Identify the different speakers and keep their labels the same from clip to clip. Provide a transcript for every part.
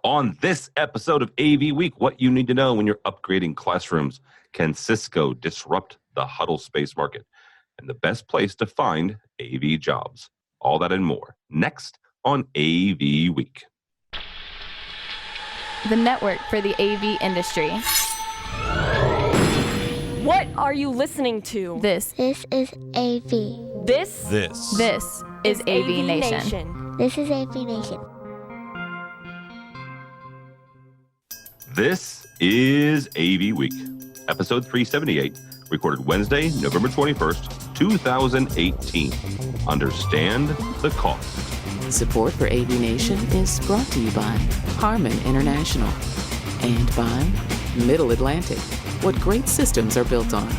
Speaker 1: On this episode of AV Week, what you need to know when you're upgrading classrooms. Can Cisco disrupt the huddle space market? And the best place to find AV jobs. All that and more next on AV Week.
Speaker 2: The network for the AV industry.
Speaker 3: What are you listening to?
Speaker 2: This
Speaker 4: is AV.
Speaker 3: This
Speaker 2: is AVNation.
Speaker 4: This is AVNation.
Speaker 1: This is AV Week, episode 378, recorded Wednesday, November 21st, 2018. Understand the cost.
Speaker 5: Support for AVNation is brought to you by Harman International and by Middle Atlantic, what great systems are built on,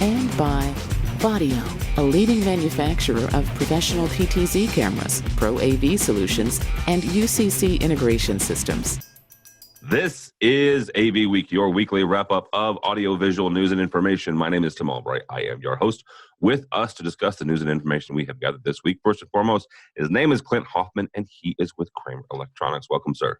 Speaker 5: and by Vadio, a leading manufacturer of professional PTZ cameras, Pro AV solutions, and UCC integration systems.
Speaker 1: This is AV Week, your weekly wrap-up of audiovisual news and information. My name is Tim Albright. I am your host. With us to discuss the news and information we have gathered this week, first and foremost, his name is Clint Hoffman, and he is with Kramer Electronics. Welcome, sir.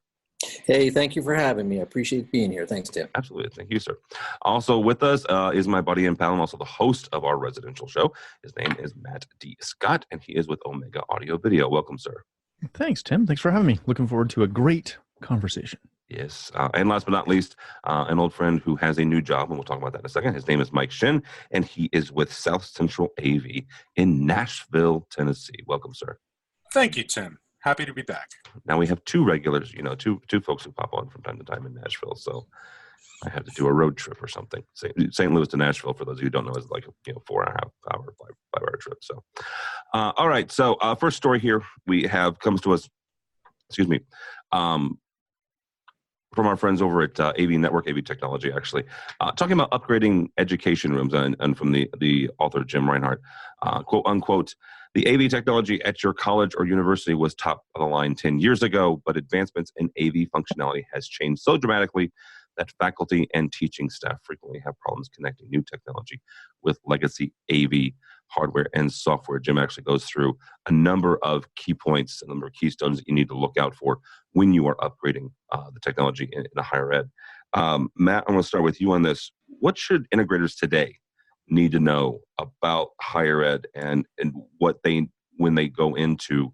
Speaker 6: Hey, thank you for having me. I appreciate being here. Thanks, Tim.
Speaker 1: Absolutely. Thank you, sir. Also with us is my buddy and pal and also the host of our residential show. His name is Matt D. Scott, and he is with Omega Audio Video. Welcome, sir.
Speaker 7: Thanks, Tim. Thanks for having me. Looking forward to a great conversation.
Speaker 1: Yes. And last but not least, an old friend who has a new job, and we'll talk about that in a second. His name is Mike Shin, and he is with South Central AV in Nashville, Tennessee. Welcome, sir.
Speaker 8: Thank you, Tim. Happy to be back.
Speaker 1: Now we have two regulars, two folks who pop on from time to time in Nashville. So I had to do a road trip or something. St. Louis to Nashville, for those of you who don't know, is like 4.5 hour, 5 hour trip. So, all right. So first story here comes to us, from our friends over at AV Network, AV Technology, actually, talking about upgrading education rooms, and from the author Jim Reinhardt, quote unquote, the AV technology at your college or university was top of the line 10 years ago, but advancements in AV functionality has changed so dramatically that faculty and teaching staff frequently have problems connecting new technology with legacy AV hardware and software. Jim actually goes through a number of key points, a number of keystones that you need to look out for when you are upgrading the technology in a higher ed. Matt, I'm going to start with you on this. What should integrators today need to know about higher ed and when they go into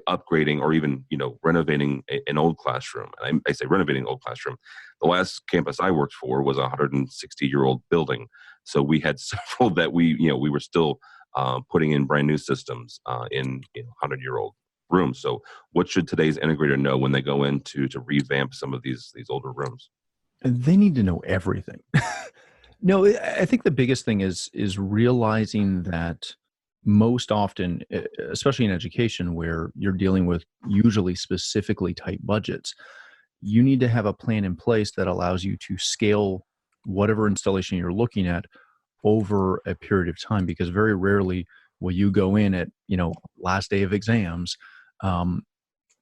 Speaker 1: upgrading or even renovating an old classroom? And I say renovating an old classroom. The last campus I worked for was a 160-year-old building, so we had several that we were still putting in brand new systems in 100-year-old rooms. So what should today's integrator know when they go in to revamp some of these older rooms?
Speaker 7: They need to know everything. No, I think the biggest thing is realizing that most often, especially in education where you're dealing with usually specifically tight budgets, you need to have a plan in place that allows you to scale whatever installation you're looking at over a period of time, because very rarely will you go in at last day of exams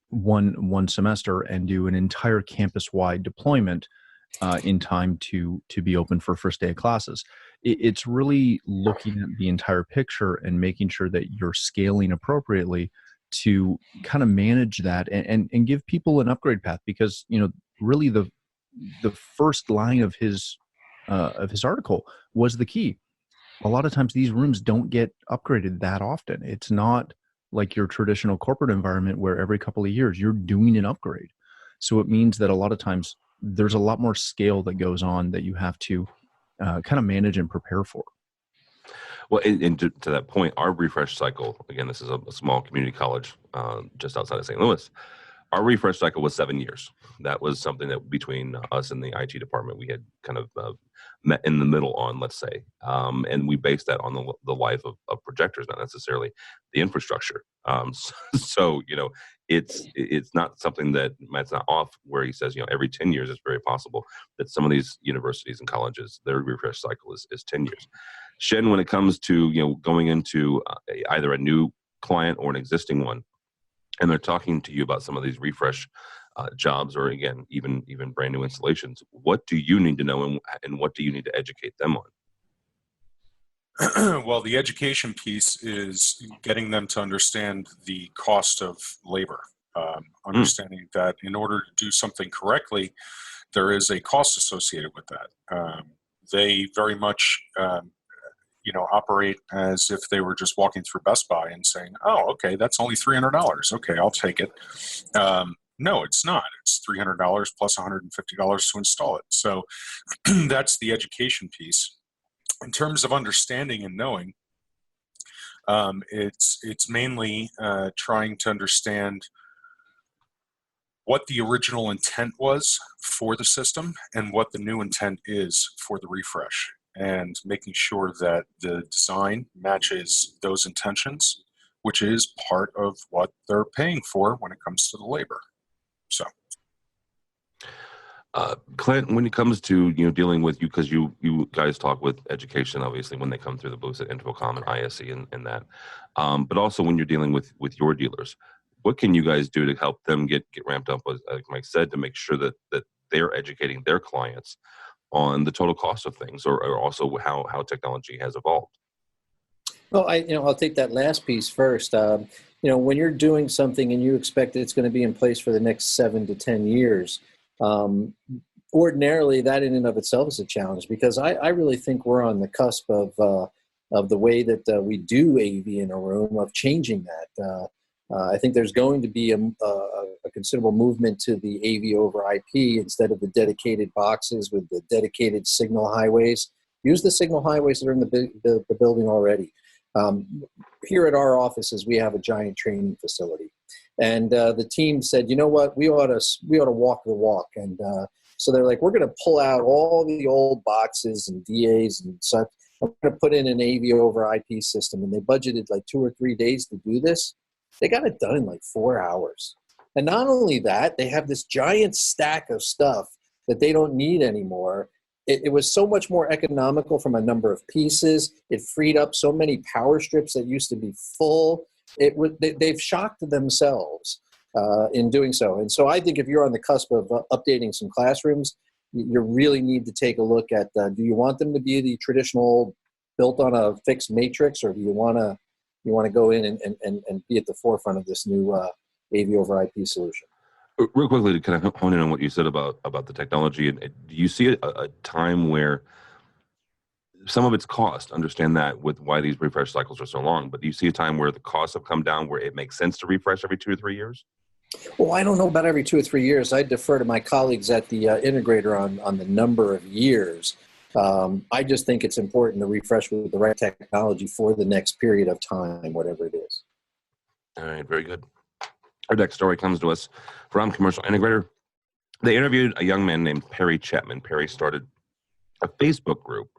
Speaker 7: one semester and do an entire campus-wide deployment in time to be open for first day of classes. It's really looking at the entire picture and making sure that you're scaling appropriately to kind of manage that and give people an upgrade path, because really the first line of his article was the key. A lot of times these rooms don't get upgraded that often. It's not like your traditional corporate environment where every couple of years you're doing an upgrade. So it means that a lot of times there's a lot more scale that goes on that you have to kind of manage and prepare for.
Speaker 1: Well, and to that point, our refresh cycle, again, this is a small community college just outside of St. Louis. Our refresh cycle was 7 years. That was something that between us and the IT department, we had kind of met in the middle on, let's say. And we based that on the life of projectors, not necessarily the infrastructure. So, it's not something that Matt's not off where he says, every 10 years, it's very possible that some of these universities and colleges, their refresh cycle is 10 years. Shen, when it comes to, going into either a new client or an existing one, and they're talking to you about some of these refresh jobs, or again, even brand new installations, what do you need to know and what do you need to educate them on?
Speaker 8: Well, the education piece is getting them to understand the cost of labor understanding that in order to do something correctly, there is a cost associated with that. They very much, operate as if they were just walking through Best Buy and saying, "Oh, okay, that's only $300. Okay, I'll take it." No, it's not. It's $300 plus $150 to install it. So that's the education piece. In terms of understanding and knowing, it's mainly trying to understand what the original intent was for the system and what the new intent is for the refresh, and making sure that the design matches those intentions, which is part of what they're paying for when it comes to the labor. So,
Speaker 1: Clint, when it comes to dealing with you, because you guys talk with education, obviously when they come through the booths at Infocom and ISE and that, but also when you're dealing with your dealers, what can you guys do to help them get ramped up, as like Mike said, to make sure that they're educating their clients on the total cost of things, or also how technology has evolved?
Speaker 6: Well, I'll take that last piece first. When you're doing something and you expect that it's going to be in place for the next 7 to 10 years, ordinarily that in and of itself is a challenge, because I really think we're on the cusp of the way that we do AV in a room, of changing that. I think there's going to be a considerable movement to the AV over IP instead of the dedicated boxes with the dedicated signal highways. Use the signal highways that are in the building already. Here at our offices, we have a giant training facility, and the team said, "You know what? We ought to walk the walk." And so they're like, "We're going to pull out all the old boxes and DAs and such. We're going to put in an AV over IP system." And they budgeted like 2 or 3 days to do this. They got it done in like 4 hours. And not only that, they have this giant stack of stuff that they don't need anymore. It was so much more economical from a number of pieces. It freed up so many power strips that used to be full. They've shocked themselves in doing so. And so I think if you're on the cusp of updating some classrooms, you really need to take a look at, do you want them to be the traditional built on a fixed matrix, or do you want to go in and be at the forefront of this new AV over IP solution?
Speaker 1: Real quickly, to kind of hone in on what you said about the technology, do you see a time where some of its cost, understand that with why these refresh cycles are so long, but do you see a time where the costs have come down, where it makes sense to refresh every 2 or 3 years?
Speaker 6: Well, I don't know about every 2 or 3 years. I defer to my colleagues at the integrator on the number of years. I just think it's important to refresh with the right technology for the next period of time, whatever it is.
Speaker 1: All right, very good. Our next story comes to us from Commercial Integrator. They interviewed a young man named Perry Chapman. Perry started a Facebook group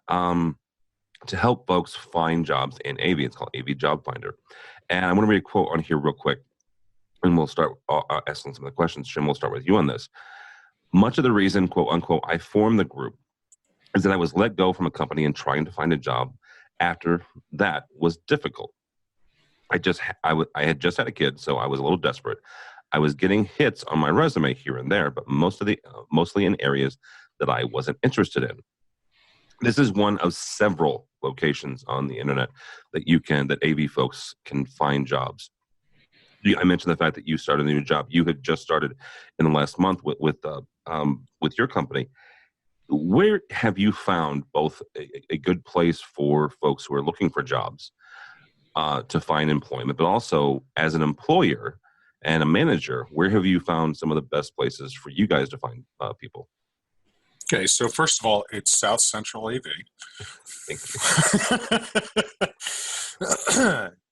Speaker 1: to help folks find jobs in AV. It's called AV Job Finder. And I want to read a quote on here real quick, and we'll start asking some of the questions. Jim, we'll start with you on this. Much of the reason, quote unquote, I formed the group is that I was let go from a company and trying to find a job after that was difficult. I had just had a kid, so I was a little desperate. I was getting hits on my resume here and there, but mostly in areas that I wasn't interested in. This is one of several locations on the internet that AV folks can find jobs. I mentioned the fact that you started a new job. You had just started in the last month with your company. Where have you found both a good place for folks who are looking for jobs to find employment, but also as an employer and a manager, where have you found some of the best places for you guys to find people?
Speaker 8: okay, so first of all, it's South Central AV.
Speaker 1: Thank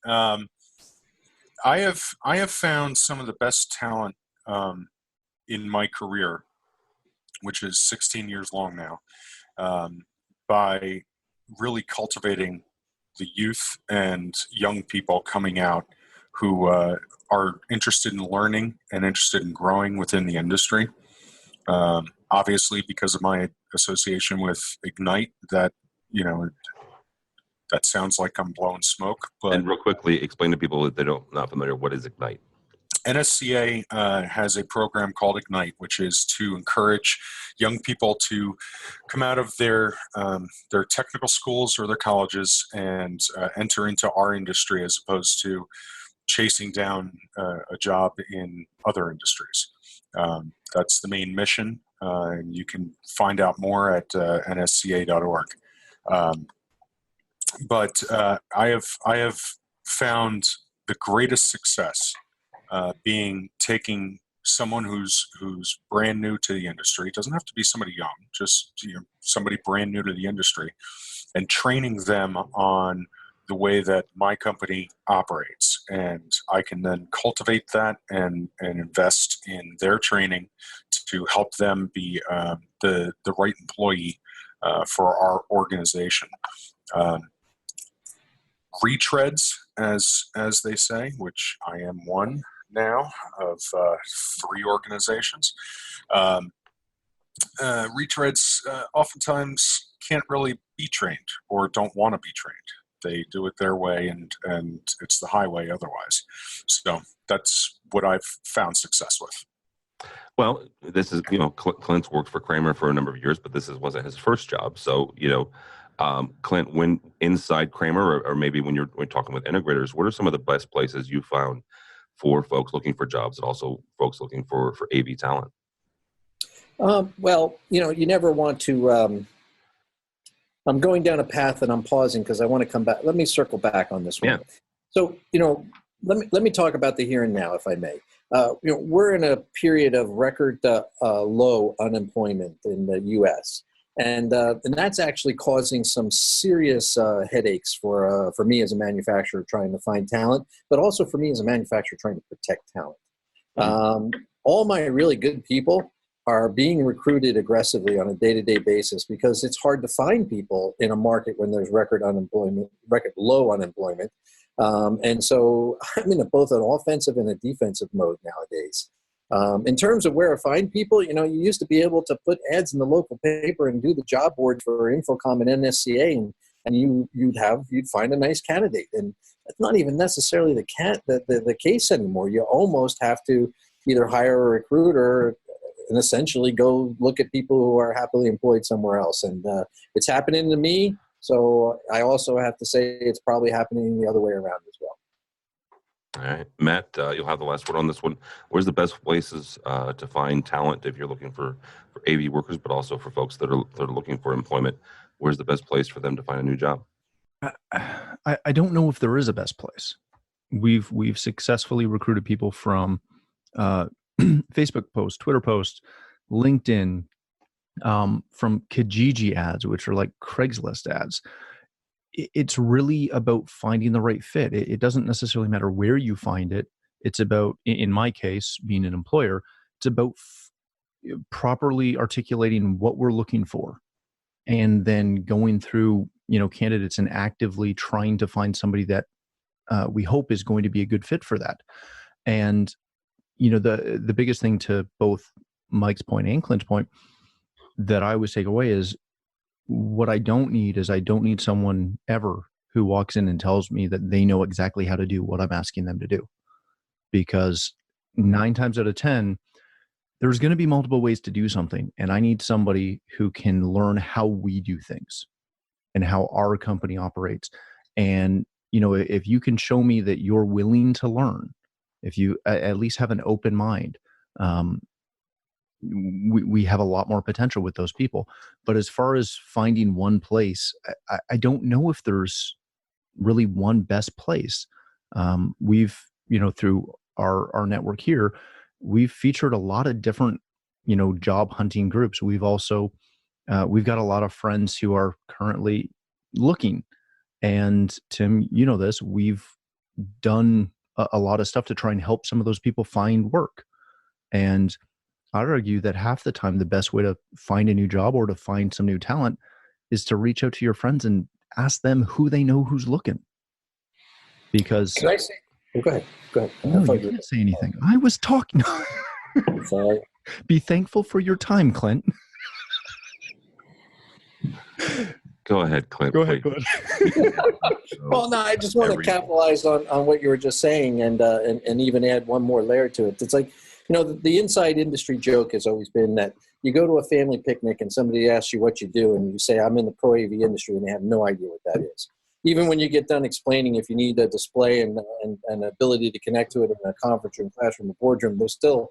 Speaker 1: you.
Speaker 8: I have found some of the best talent in my career, which is 16 years long now, by really cultivating the youth and young people coming out who are interested in learning and interested in growing within the industry. Obviously, because of my association with Ignite, that sounds like I'm blowing smoke. But
Speaker 1: and real quickly, explain to people that they're not familiar, what is Ignite?
Speaker 8: NSCA has a program called Ignite, which is to encourage young people to come out of their technical schools or their colleges and enter into our industry, as opposed to chasing down a job in other industries. That's the main mission, and you can find out more at nsca.org. But I have found the greatest success being taking someone who's brand new to the industry. It doesn't have to be somebody young, just somebody brand new to the industry, and training them on the way that my company operates. And I can then cultivate that and invest in their training to help them be the right employee for our organization. Retreads, as they say, which I am one now of 3 organizations. Retreads oftentimes can't really be trained or don't want to be trained. They do it their way, and it's the highway otherwise. So that's what I've found success with.
Speaker 1: Well, this is, Clint's worked for Kramer for a number of years, but this wasn't his first job. So, Clint, when inside Kramer, or maybe when you're talking with integrators, what are some of the best places you found for folks looking for jobs and also folks looking for AV talent?
Speaker 6: Well, you never want to, I'm going down a path and I'm pausing because I want to come back. Let me circle back on this one.
Speaker 1: Yeah.
Speaker 6: So, let me talk about the here and now, if I may. We're in a period of record low unemployment in the U.S. And that's actually causing some serious headaches for me as a manufacturer trying to find talent, but also for me as a manufacturer trying to protect talent. All my really good people are being recruited aggressively on a day-to-day basis because it's hard to find people in a market when there's record low unemployment. And so I'm in both an offensive and a defensive mode nowadays. In terms of where to find people, you used to be able to put ads in the local paper and do the job board for Infocom and NSCA, and you'd find a nice candidate. And that's not even necessarily the case anymore. You almost have to either hire a recruiter and essentially go look at people who are happily employed somewhere else. And it's happening to me. So I also have to say it's probably happening the other way around as well.
Speaker 1: All right, Matt, you'll have the last word on this one. Where's the best places to find talent if you're looking for AV workers, but also for folks that are looking for employment? Where's the best place for them to find a new job?
Speaker 7: I don't know if there is a best place. We've successfully recruited people from Facebook posts, Twitter posts, LinkedIn, from Kijiji ads, which are like Craigslist ads. It's really about finding the right fit. It doesn't necessarily matter where you find it. It's about, in my case, being an employer, it's about properly articulating what we're looking for and then going through, candidates and actively trying to find somebody that we hope is going to be a good fit for that. And, the biggest thing to both Mike's point and Clint's point that I always take away is what I don't need someone ever who walks in and tells me that they know exactly how to do what I'm asking them to do. Because 9 times out of 10, there's going to be multiple ways to do something. And I need somebody who can learn how we do things and how our company operates. And, if you can show me that you're willing to learn, if you at least have an open mind, we have a lot more potential with those people. But as far as finding one place, I don't know if there's really one best place. We've, through our network here, we've featured a lot of different, job hunting groups. We've also, we've got a lot of friends who are currently looking. And Tim, this, we've done a lot of stuff to try and help some of those people find work. And I'd argue that half the time, the best way to find a new job or to find some new talent is to reach out to your friends and ask them who they know who's looking. Because
Speaker 6: Can I say? Go ahead.
Speaker 7: No, you can't say anything. I was talking.
Speaker 6: Sorry.
Speaker 7: Be thankful for your time, Clint.
Speaker 1: Go ahead, Clint.
Speaker 7: Go ahead.
Speaker 6: Well, no, I just want to capitalize on what you were just saying and even add one more layer to it. It's like, the inside industry joke has always been that you go to a family picnic and somebody asks you what you do and you say, I'm in the pro AV industry, and they have no idea what that is. even when you get done explaining, if you need a display and an ability to connect to it in a conference room, classroom, or boardroom, they're still,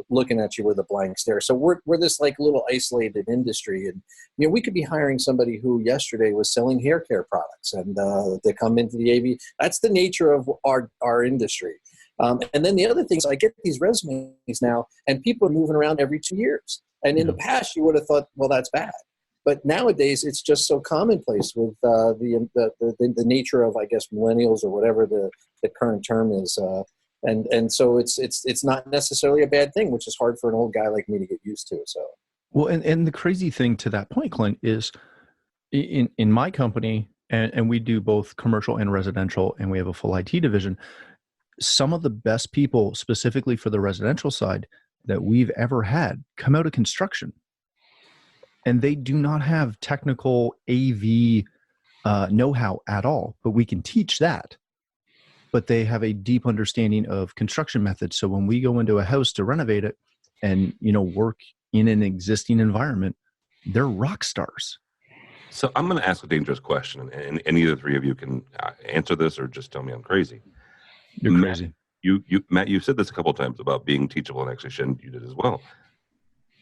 Speaker 6: looking at you with a blank stare. So we're this like little isolated industry, and we could be hiring somebody who yesterday was selling hair care products, and they come into the AV. That's the nature of our industry. And then the other things, I get these resumes now, and people are moving around every 2 years. And in the past, you would have thought, well, that's bad. But nowadays, it's just so commonplace with the nature of, I guess, millennials or whatever the current term is. And so it's not necessarily a bad thing, which is hard for an old guy like me to get used to. So
Speaker 7: Well, and the crazy thing to that point, Clint, is in my company, and we do both commercial and residential, and we have a full IT division. Some of the best people, specifically for the residential side, that we've ever had come out of construction. And they do not have technical AV know-how at all, but we can teach that. But they have a deep understanding of construction methods. So when we go into a house to renovate it and, work in an existing environment, they're rock stars.
Speaker 1: So I'm going to ask a dangerous question, and any of the three of you can answer this or just tell me I'm crazy.
Speaker 7: You're crazy.
Speaker 1: Matt, you've said this a couple of times about being teachable, and actually Shen, you did as well.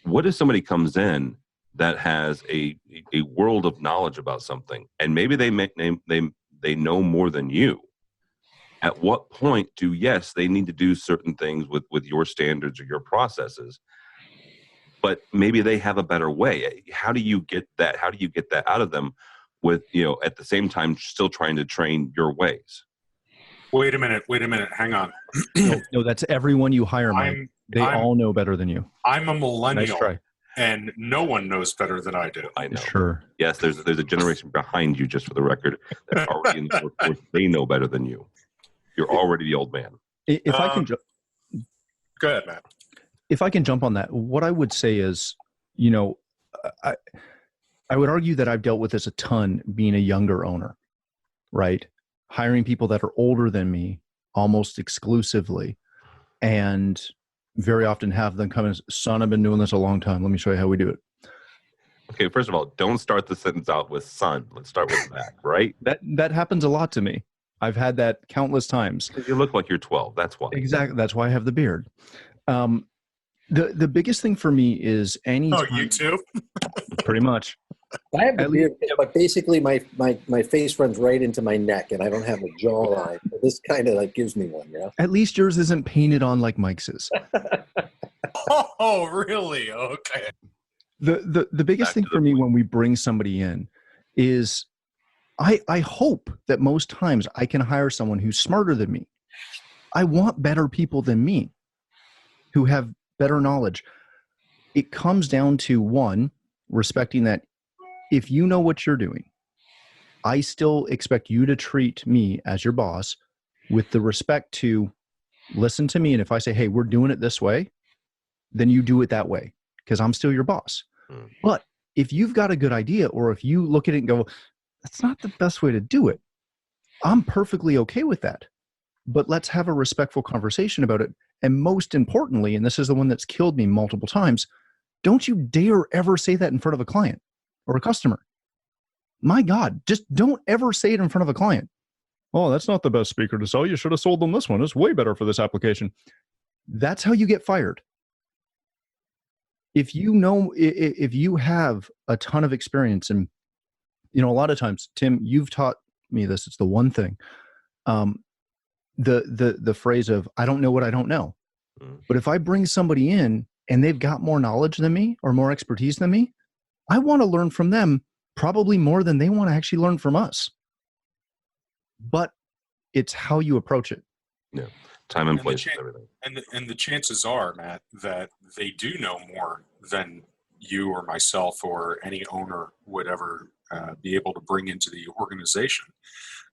Speaker 1: What if somebody comes in that has a world of knowledge about something, and maybe they know more than you? At what point they need to do certain things with your standards or your processes, but maybe they have a better way? How do you get that? How do you get that out of them with, at the same time still trying to train your ways?
Speaker 8: Wait a minute. Hang on.
Speaker 7: No, that's everyone you hire, Mike. They all know better than you.
Speaker 8: I'm a millennial.
Speaker 7: Nice try.
Speaker 8: And no one knows better than I do.
Speaker 1: I know.
Speaker 7: Sure.
Speaker 1: Yes, there's a generation behind you, just for the record, that's already in the workforce. They know better than you. You're already the old man.
Speaker 7: If I can
Speaker 8: go ahead, Matt.
Speaker 7: If I can jump on that, what I would say is, I would argue that I've dealt with this a ton being a younger owner, right? Hiring people that are older than me almost exclusively, and very often have them come and, son, I've been doing this a long time. Let me show you how we do it.
Speaker 1: Okay, first of all, don't start the sentence out with son. Let's start with that, right?
Speaker 7: That happens a lot to me. I've had that countless times.
Speaker 1: You look like you're 12. That's why.
Speaker 7: Exactly. That's why I have the beard. The biggest thing for me is any.
Speaker 8: Oh, you too?
Speaker 7: Pretty much.
Speaker 6: I have the beard, but basically my face runs right into my neck, and I don't have a jawline. So this kind of gives me one,
Speaker 7: At least yours isn't painted on like Mike's is.
Speaker 8: Oh, really? Okay.
Speaker 7: The biggest thing for me when we bring somebody in is I hope that most times I can hire someone who's smarter than me. I want better people than me who have better knowledge. It comes down to, one, respecting that if you know what you're doing, I still expect you to treat me as your boss with the respect to listen to me. And if I say, hey, we're doing it this way, then you do it that way because I'm still your boss. But if you've got a good idea, or if you look at it and go, that's not the best way to do it, I'm perfectly okay with that. But let's have a respectful conversation about it. And most importantly, and this is the one that's killed me multiple times, don't you dare ever say that in front of a client or a customer. My God, just don't ever say it in front of a client. Oh, that's not the best speaker to sell. You should have sold them this one. It's way better for this application. That's how you get fired. If you have a ton of experience, and a lot of times, Tim, you've taught me this. It's the one thing. The phrase of, I don't know what I don't know. But if I bring somebody in and they've got more knowledge than me or more expertise than me, I want to learn from them probably more than they want to actually learn from us. But it's how you approach it.
Speaker 1: Yeah. Time and place, everything.
Speaker 8: And the chances are, Matt, that they do know more than you or myself or any owner would ever be able to bring into the organization.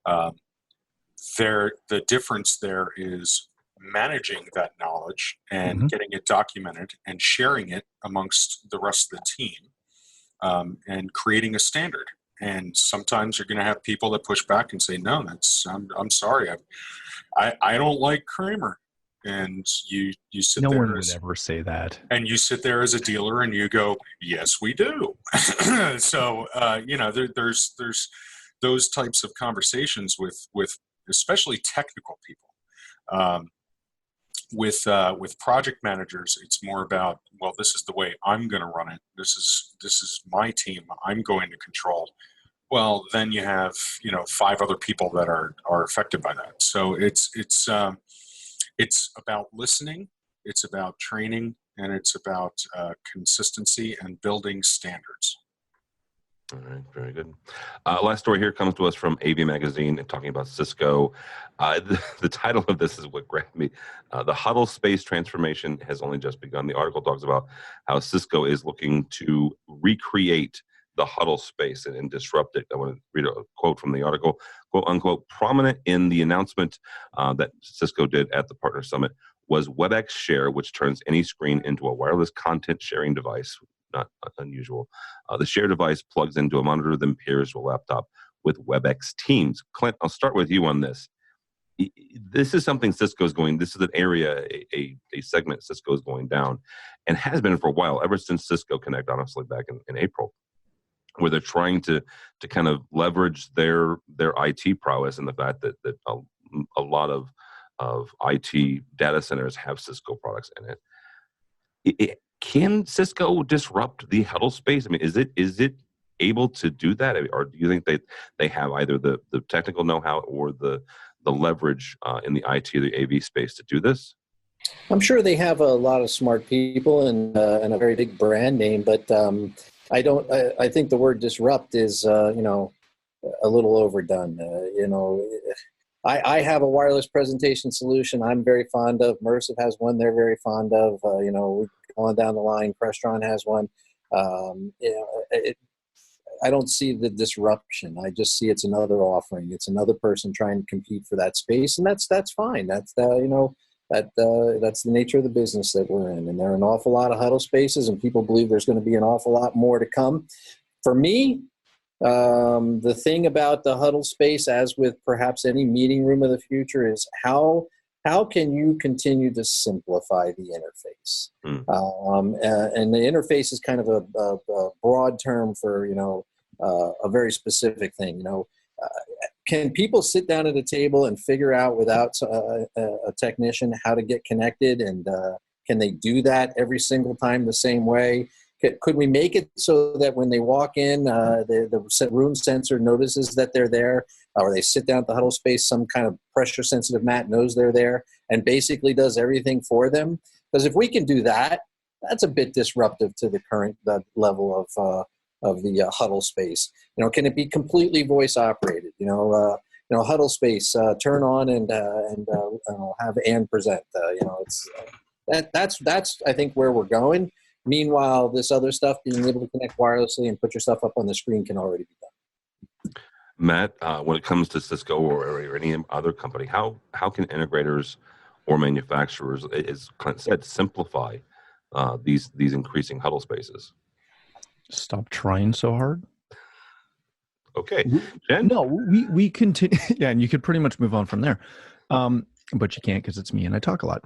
Speaker 8: The difference there is managing that knowledge and getting it documented and sharing it amongst the rest of the team, and creating a standard. And sometimes you're going to have people that push back and say, no, I'm sorry. I don't like Kramer. And you sit there.
Speaker 7: No one would ever say that.
Speaker 8: And you sit there as a dealer and you go, yes, we do. So, there's those types of conversations with especially technical people. With project managers, it's more about, well, this is the way I'm going to run it. This is my team. I'm going to control. Well, then you have 5 other people that are affected by that. So it's about listening. It's about training, and it's about consistency and building standards.
Speaker 1: All right, very good. Last story here comes to us from AV Magazine and talking about Cisco. The title of this is what grabbed me. The huddle-space transformation has only just begun. The article talks about how Cisco is looking to recreate the huddle space and disrupt it. I want to read a quote from the article, quote unquote, prominent in the announcement that Cisco did at the Partner Summit was WebEx Share, which turns any screen into a wireless content sharing device. Not unusual. The share device plugs into a monitor, then pairs to a laptop with WebEx Teams. Clint, I'll start with you on this. This is something Cisco's going, this is an area, a segment Cisco's going down, and has been for a while, ever since Cisco Connect, honestly, back in April, where they're trying to kind of leverage their IT prowess and the fact that a lot of IT data centers have Cisco products in it. Can Cisco disrupt the huddle space? I mean, is it able to do that, or do you think they have either the technical know-how or the leverage in the IT or the AV space to do this?
Speaker 6: I'm sure they have a lot of smart people and a very big brand name, but I think the word disrupt is a little overdone. I have a wireless presentation solution I'm very fond of. Mersive has one they're very fond of. Going down the line, Crestron has one. I don't see the disruption. I just see it's another offering. It's another person trying to compete for that space, and that's fine. That's that's the nature of the business that we're in. And there are an awful lot of huddle spaces, and people believe there's going to be an awful lot more to come. For me, the thing about the huddle space, as with perhaps any meeting room of the future, is how can you continue to simplify the interface? And the interface is kind of a broad term for a very specific thing. Can people sit down at a table and figure out without a technician how to get connected? And can they do that every single time the same way? Could we make it so that when they walk in, the room sensor notices that they're there, or they sit down at the huddle space, some kind of pressure-sensitive mat knows they're there and basically does everything for them? Because if we can do that, that's a bit disruptive to the current level of the huddle space. Can it be completely voice operated? Huddle space, turn on and have Ann present. That's I think where we're going. Meanwhile, this other stuff, being able to connect wirelessly and put your stuff up on the screen, can already be done.
Speaker 1: Matt, when it comes to Cisco or any other company, how can integrators or manufacturers, as Clint said, simplify these increasing huddle spaces?
Speaker 7: Stop trying so hard.
Speaker 1: Okay, Jen?
Speaker 7: No, we continue. Yeah, and you could pretty much move on from there, but you can't because it's me and I talk a lot.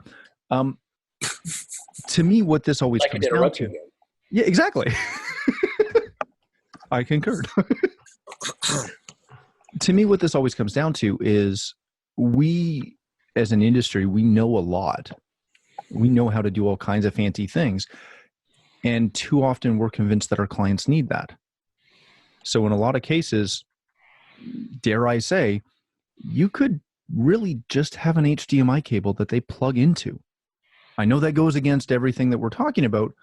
Speaker 7: To me, what this always comes down to, yeah, exactly. I concur. To me, what this always comes down to is we, as an industry, we know a lot. We know how to do all kinds of fancy things, and too often we're convinced that our clients need that. So in a lot of cases, dare I say, you could really just have an HDMI cable that they plug into. I know that goes against everything that we're talking about,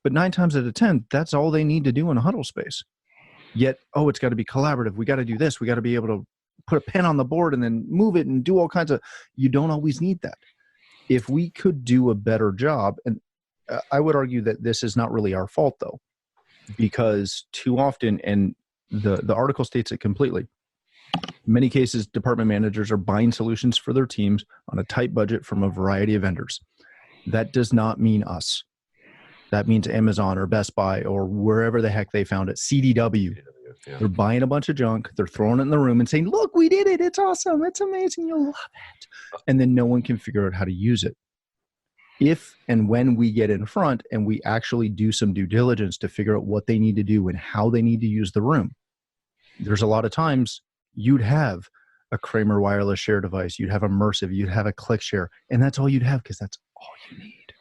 Speaker 7: but 9 times out of 10, that's all they need to do in a huddle space. Yet, it's got to be collaborative. We got to do this. We got to be able to put a pen on the board and then move it and do all kinds of, you don't always need that. If we could do a better job, and I would argue that this is not really our fault though, because too often, and the article states it completely, in many cases, department managers are buying solutions for their teams on a tight budget from a variety of vendors. That does not mean us. That means Amazon or Best Buy or wherever the heck they found it, CDW. Yeah. They're buying a bunch of junk. They're throwing it in the room and saying, look, we did it. It's awesome. It's amazing. You'll love it. And then no one can figure out how to use it. If and when we get in front and we actually do some due diligence to figure out what they need to do and how they need to use the room, there's a lot of times you'd have a Kramer wireless share device, you'd have immersive, you'd have a click share, and that's all you'd have because that's all you need.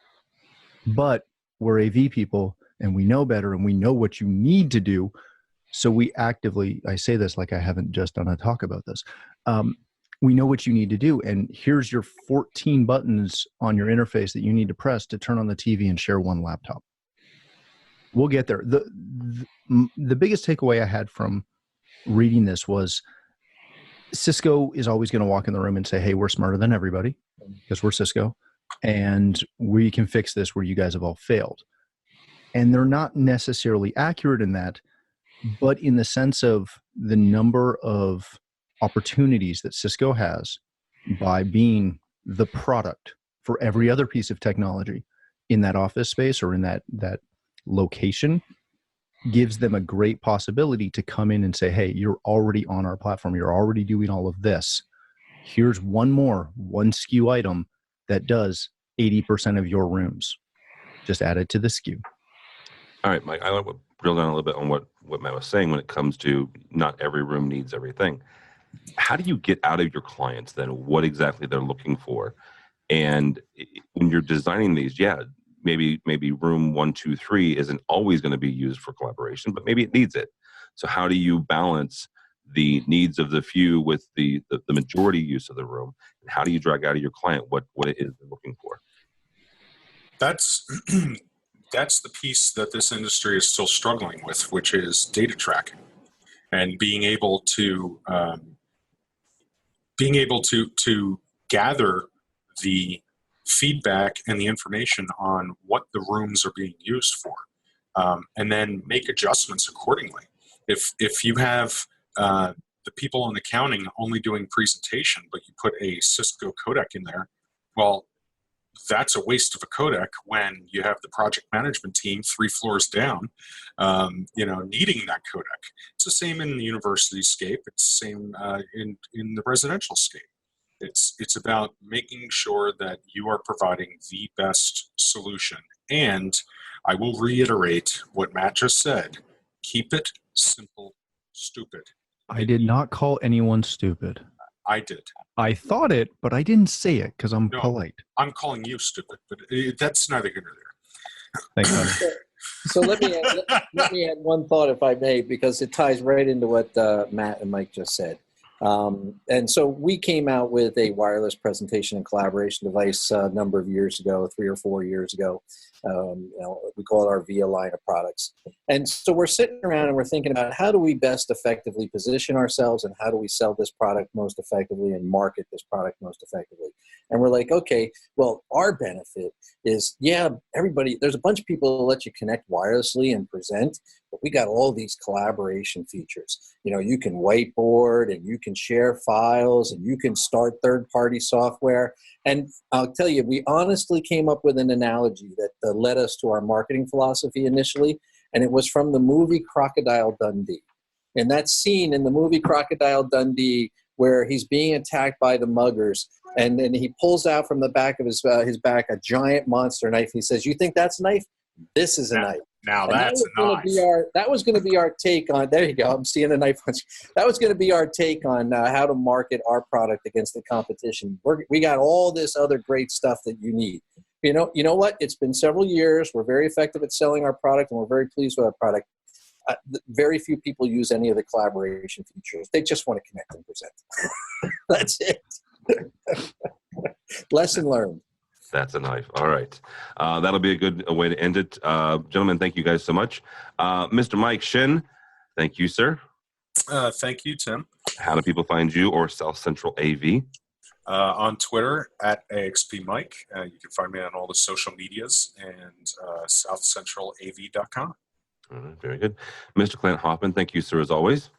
Speaker 7: But we're AV people and we know better and we know what you need to do. So we actively, I say this like I haven't just done a talk about this. We know what you need to do. And here's your 14 buttons on your interface that you need to press to turn on the TV and share one laptop. We'll get there. The biggest takeaway I had from reading this was Cisco is always going to walk in the room and say, hey, we're smarter than everybody because we're Cisco. And we can fix this where you guys have all failed. And they're not necessarily accurate in that, but in the sense of the number of opportunities that Cisco has by being the product for every other piece of technology in that office space or in that location gives them a great possibility to come in and say, hey, you're already on our platform. You're already doing all of this. Here's one SKU item that does 80% of your rooms. Just add it to the SKU.
Speaker 1: All right, Mike, I want to drill down a little bit on what Matt was saying when it comes to not every room needs everything. How do you get out of your clients then what exactly they're looking for? And when you're designing these, maybe room 1, 2, 3 isn't always going to be used for collaboration, but maybe it needs it. So how do you balance the needs of the few with the majority use of the room? And how do you drag out of your client what it is they're looking for?
Speaker 8: That's that's the piece that this industry is still struggling with, which is data tracking and being able to gather the feedback and the information on what the rooms are being used for, and then make adjustments accordingly. If you have the people in accounting only doing presentation, but you put a Cisco codec in there, well, that's a waste of a codec when you have the project management team 3 floors down, needing that codec. It's the same in the university scape. It's the same in the residential scape. It's about making sure that you are providing the best solution. And I will reiterate what Matt just said. Keep it simple, stupid.
Speaker 7: I did not call anyone stupid.
Speaker 8: I did.
Speaker 7: I thought it, but I didn't say it because I'm polite.
Speaker 8: I'm calling you stupid, but that's neither here nor there.
Speaker 7: Thanks, buddy.
Speaker 6: So let me add one thought, if I may, because it ties right into what Matt and Mike just said. And so we came out with a wireless presentation and collaboration device a number of years ago, 3 or 4 years ago. We call it our VIA line of products. And so we're sitting around and we're thinking about how do we best effectively position ourselves and how do we sell this product most effectively and market this product most effectively. And we're like, okay, well, our benefit is, everybody, there's a bunch of people that let you connect wirelessly and present, but we got all these collaboration features. You can whiteboard and you can share files and you can start third-party software. And I'll tell you, we honestly came up with an analogy that led us to our marketing philosophy initially, and it was from the movie Crocodile Dundee. And that scene in the movie Crocodile Dundee where he's being attacked by the muggers, and then he pulls out from the back of his back a giant monster knife. He says, "You think that's a knife? This is a knife."
Speaker 8: Now that's a knife.
Speaker 6: That was going to be our take on. There you go. I'm seeing a knife. That was going to be our take on how to market our product against the competition. We got all this other great stuff that you need. You know what? It's been several years. We're very effective at selling our product, and we're very pleased with our product. Very few people use any of the collaboration features. They just want to connect and present. That's it. Lesson learned.
Speaker 1: That's a knife. All right. That'll be a good way to end it. Gentlemen, thank you guys so much. Mr. Mike Shin, thank you, sir.
Speaker 8: Thank you, Tim.
Speaker 1: How do people find you or South Central AV?
Speaker 8: On Twitter at AXPMike. You can find me on all the social medias and southcentralav.com.
Speaker 1: All right, very good. Mr. Clint Hoffman, thank you, sir, as always.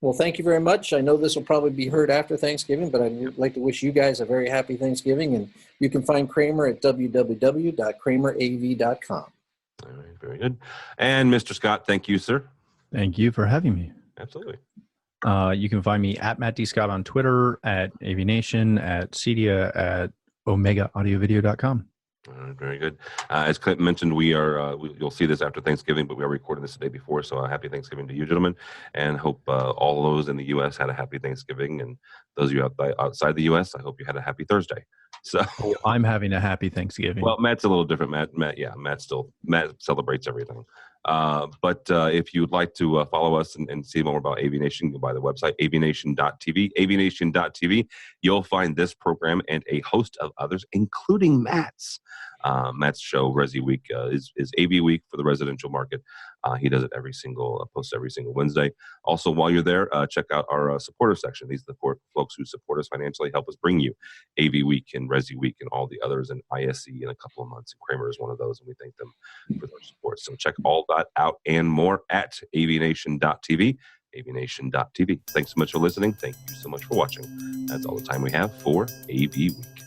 Speaker 6: Well, thank you very much. I know this will probably be heard after Thanksgiving, but I'd like to wish you guys a very happy Thanksgiving. And you can find Kramer at www.kramerav.com.
Speaker 1: All right, very good. And Mr. Scott, thank you, sir.
Speaker 7: Thank you for having me.
Speaker 1: Absolutely.
Speaker 7: You can find me at Matt D. Scott on Twitter, at AVNation, at Cedia, at OmegaAudioVideo.com.
Speaker 1: Very good. As Clint mentioned, you'll see this after Thanksgiving, but we are recording this the day before. So happy Thanksgiving to you, gentlemen, and hope all of those in the U.S. had a happy Thanksgiving, and those of you outside the U.S., I hope you had a happy Thursday. So
Speaker 7: I'm having a happy Thanksgiving.
Speaker 1: well, Matt's a little different. Matt celebrates everything. But if you'd like to follow us and see more about AVNation, go by the website, avnation.tv, avnation.tv. You'll find this program and a host of others, including Matt's. Matt's show, AVWeek, is AVWeek for the residential market. He does it posts every single Wednesday. Also, while you're there, check out our supporter section. These are the folks who support us financially, help us bring you AVWeek and ResiWeek and all the others, and ISE in a couple of months. And Kramer is one of those, and we thank them for their support. So check all that out and more at avnation.tv, avnation.tv. Thanks so much for listening. Thank you so much for watching. That's all the time we have for AVWeek.